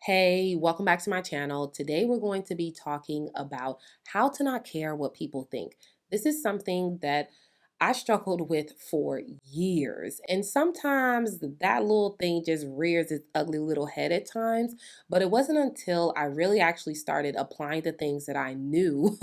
Hey, welcome back to my channel. Today we're going to be talking about how to not care what people think. This is something that I struggled with for years, and sometimes that little thing just rears its ugly little head at times. But it wasn't until I really actually started applying the things that I knew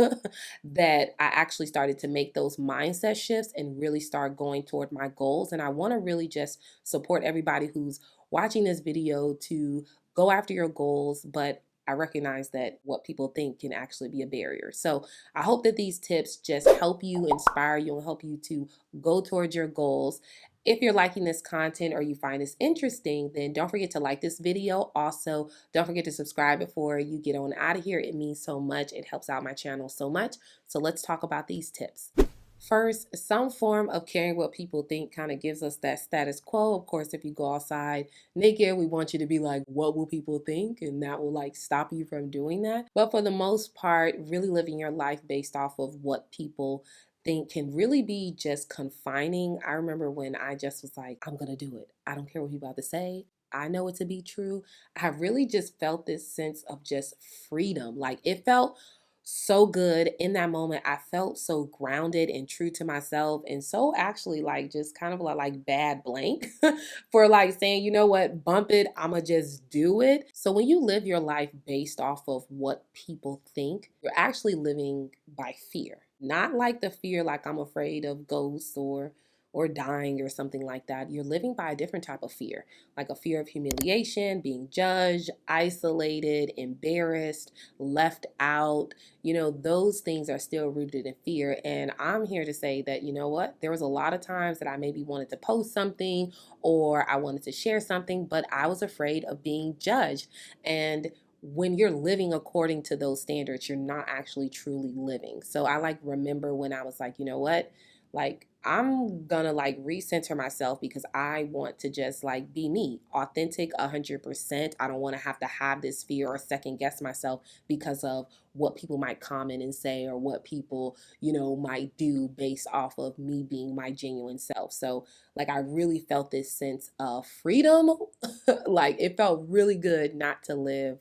that I actually started to make those mindset shifts and really start going toward my goals. And I want to really just support everybody who's watching this video to go after your goals, but I recognize that what people think can actually be a barrier. So I hope that these tips just help you, inspire you, and help you to go towards your goals. If you're liking this content or you find this interesting, then don't forget to like this video. Also, don't forget to subscribe before you get on out of here. It means so much. It helps out my channel so much. So let's talk about these tips. First, some form of caring what people think kind of gives us that status quo. Of course, if you go outside naked, we want you to be like, what will people think? And that will like stop you from doing that. But for the most part, really living your life based off of what people think can really be just confining. I remember when I just was like, I'm going to do it. I don't care what people have to say. I know it to be true. I really just felt this sense of just freedom. Like it felt so good in that moment. I felt so grounded and true to myself, and so actually like just kind of like bad blank for like saying, you know what, bump it, I'ma just do it. So when you live your life based off of what people think, you're actually living by fear. Not like the fear like I'm afraid of ghosts or dying or something like that. You're living by a different type of fear, like a fear of humiliation, being judged, isolated, embarrassed, left out. Those things are still rooted in fear. And I'm here to say that, you know what, there was a lot of times that I maybe wanted to post something or I wanted to share something, but I was afraid of being judged. And when you're living according to those standards, you're not actually truly living. So I like remember when I was like, you know what, like I'm gonna like recenter myself because I want to just like be me, authentic 100%. I don't want to have this fear or second guess myself because of what people might comment and say or what people, might do based off of me being my genuine self. So like I really felt this sense of freedom. Like it felt really good not to live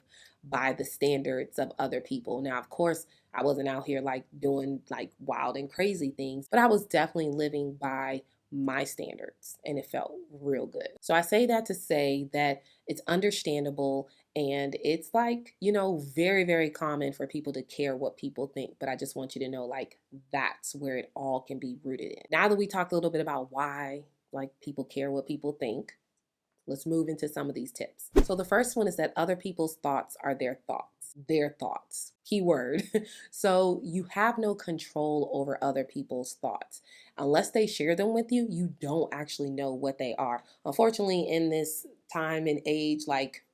by the standards of other people. Now, of course, I wasn't out here like doing like wild and crazy things, but I was definitely living by my standards and it felt real good. So I say that to say that it's understandable and it's like, very, very common for people to care what people think. But I just want you to know like that's where it all can be rooted in. Now that we talked a little bit about why like people care what people think, let's move into some of these tips. So the first one is that other people's thoughts are their thoughts. Their thoughts. Keyword. So you have no control over other people's thoughts. Unless they share them with you, you don't actually know what they are. Unfortunately, in this time and age, like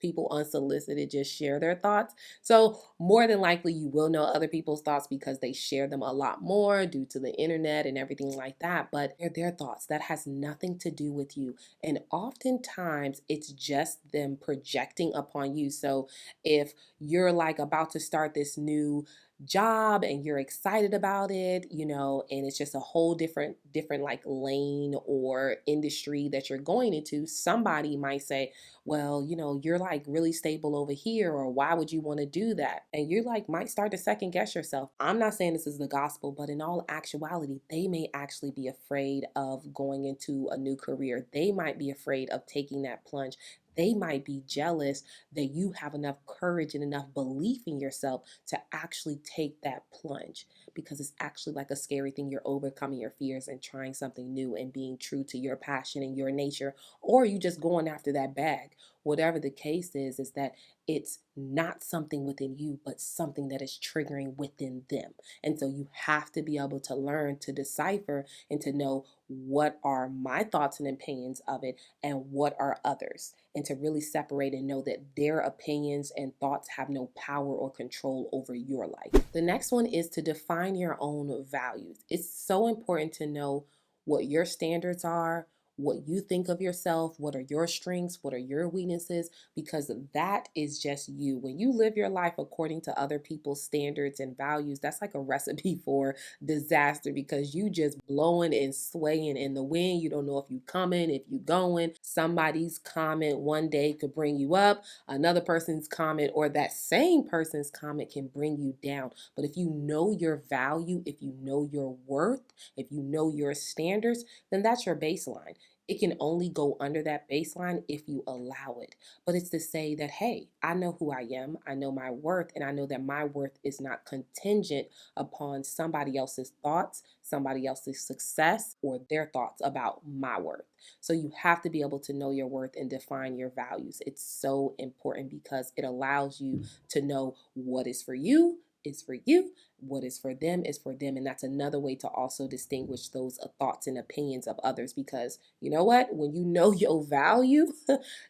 people unsolicited just share their thoughts. So more than likely you will know other people's thoughts because they share them a lot more due to the internet and everything like that. But they're their thoughts. That has nothing to do with you. And oftentimes it's just them projecting upon you. So if you're like about to start this new job and you're excited about it, and it's just a whole different like lane or industry that you're going into, somebody might say, well, you're like really stable over here, or why would you want to do that? And you like might start to second guess yourself. I'm not saying this is the gospel, but in all actuality, they may actually be afraid of going into a new career. They might be afraid of taking that plunge. They might be jealous that you have enough courage and enough belief in yourself to actually take that plunge because it's actually like a scary thing. You're overcoming your fears and trying something new and being true to your passion and your nature, or you just going after that bag. Whatever the case is that it's not something within you, but something that is triggering within them. And so you have to be able to learn to decipher and to know what are my thoughts and opinions of it and what are others, and to really separate and know that their opinions and thoughts have no power or control over your life. The next one is to define your own values. It's so important to know what your standards are, what you think of yourself, what are your strengths, what are your weaknesses, because that is just you. When you live your life according to other people's standards and values, that's like a recipe for disaster because you just blowing and swaying in the wind. You don't know if you coming, if you going. Somebody's comment one day could bring you up, another person's comment or that same person's comment can bring you down. But if you know your value, if you know your worth, if you know your standards, then that's your baseline. It can only go under that baseline if you allow it. But it's to say that, hey, I know who I am, I know my worth, and I know that my worth is not contingent upon somebody else's thoughts, somebody else's success, or their thoughts about my worth. So you have to be able to know your worth and define your values. It's so important because it allows you to know what is for you is for you, what is for them is for them. And that's another way to also distinguish those thoughts and opinions of others because you know what? When you know your value,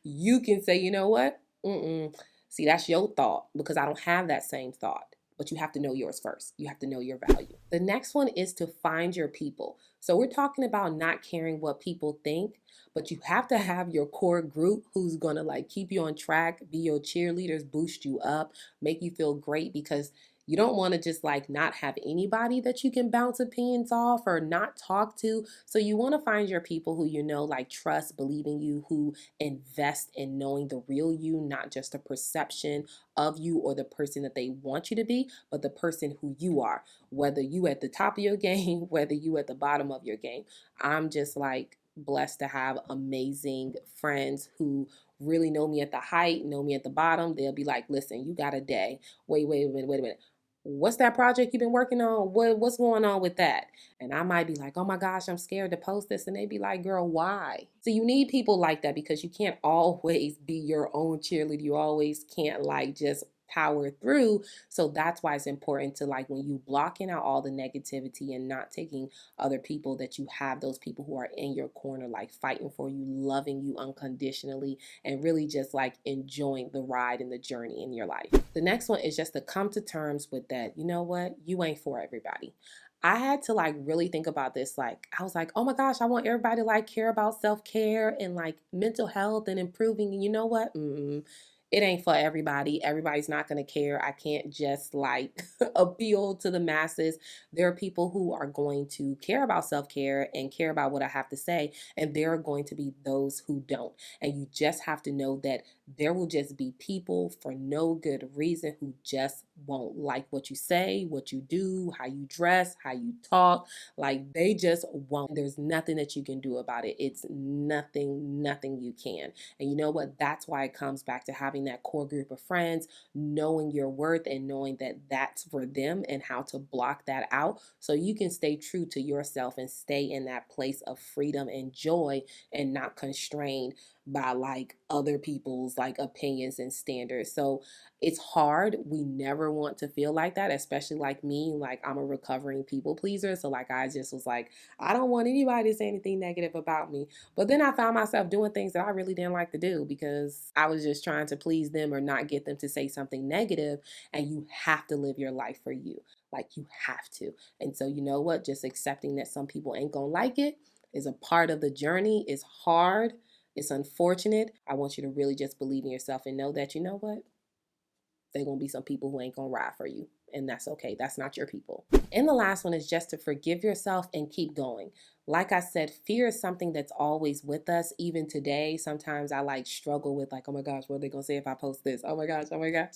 you can say, you know what? See, that's your thought because I don't have that same thought. But you have to know yours first. You have to know your value. The next one is to find your people. So we're talking about not caring what people think, but you have to have your core group who's going to like keep you on track, be your cheerleaders, boost you up, make you feel great because you don't want to just like not have anybody that you can bounce opinions off or not talk to. So you want to find your people who you know like trust, believe in you, who invest in knowing the real you, not just a perception of you or the person that they want you to be, but the person who you are, whether you at the top of your game, whether you at the bottom of your game. I'm just like blessed to have amazing friends who really know me at the height, know me at the bottom. They'll be like, listen, you got a day. Wait a minute. What's that project you've been working on? What's going on with that? And I might be like, oh my gosh, I'm scared to post this. And they'd be like, girl, why? So you need people like that because you can't always be your own cheerleader. You always can't like just power through. So that's why it's important to like when you blocking out all the negativity and not taking other people, that you have those people who are in your corner, like fighting for you, loving you unconditionally, and really just like enjoying the ride and the journey in your life. The next one is just to come to terms with that. You know what? You ain't for everybody. I had to like really think about this. Like, I was like, oh my gosh, I want everybody to like care about self care and like mental health and improving. And you know what? It ain't for everybody. Everybody's not going to care. I can't just like appeal to the masses. There are people who are going to care about self care and care about what I have to say. And there are going to be those who don't. And you just have to know that there will just be people for no good reason who just won't like what you say, what you do, how you dress, how you talk. Like they just won't. There's nothing that you can do about it. It's nothing you can. And you know what? That's why it comes back to having that core group of friends, knowing your worth and knowing that that's for them and how to block that out so you can stay true to yourself and stay in that place of freedom and joy and not constrained by like other people's like opinions and standards. So it's hard. We never want to feel like that, especially like me. Like I'm a recovering people pleaser. So like I just was like, I don't want anybody to say anything negative about me. But then I found myself doing things that I really didn't like to do because I was just trying to please them or not get them to say something negative. And you have to live your life for you. Like you have to. And so you know what? Just accepting that some people ain't gonna like it is a part of the journey. It's hard. It's unfortunate. I want you to really just believe in yourself and know that you know what? There's going to be some people who ain't going to ride for you. And that's okay. That's not your people. And the last one is just to forgive yourself and keep going. Like I said, fear is something that's always with us. Even today, sometimes I like struggle with like, oh my gosh, what are they going to say if I post this? Oh my gosh, oh my gosh.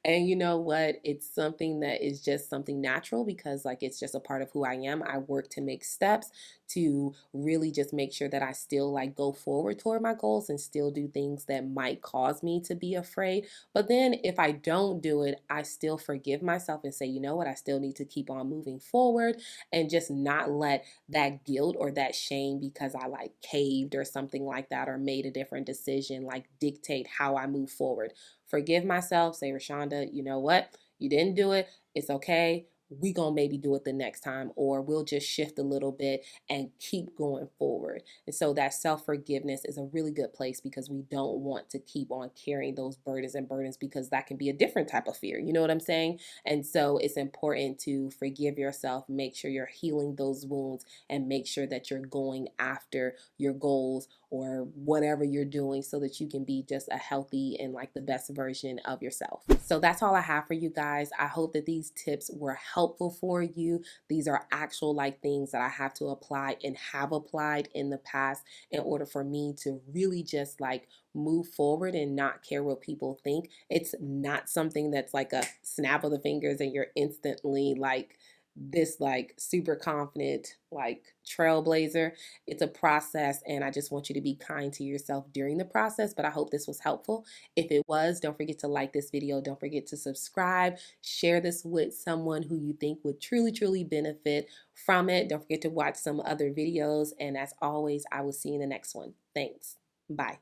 And you know what? It's something that is just something natural because like it's just a part of who I am. I work to make steps to really just make sure that I still like go forward toward my goals and still do things that might cause me to be afraid. But then if I don't do it, I still forgive myself and say, you know what, I still need to keep on moving forward and just not let that guilt or that shame because I like caved or something like that or made a different decision like dictate how I move forward. Forgive myself, say, Rashawnda, you know what, you didn't do it. It's okay. we gonna maybe do it the next time, or we'll just shift a little bit and keep going forward. And so that self-forgiveness is a really good place, because we don't want to keep on carrying those burdens, because that can be a different type of fear. You know what I'm saying? And so it's important to forgive yourself, make sure you're healing those wounds, and make sure that you're going after your goals or whatever you're doing, so that you can be just a healthy and like the best version of yourself. So that's all I have for you guys. I hope that these tips were helpful for you. These are actual like things that I have to apply and have applied in the past in order for me to really just like move forward and not care what people think. It's not something that's like a snap of the fingers and you're instantly like this like super confident like trailblazer. It's a process, and I just want you to be kind to yourself during the process. But I hope this was helpful. If it was, don't forget to like this video, don't forget to subscribe, share this with someone who you think would truly benefit from it. Don't forget to watch some other videos, and as always, I will see you in the next one. Thanks. Bye.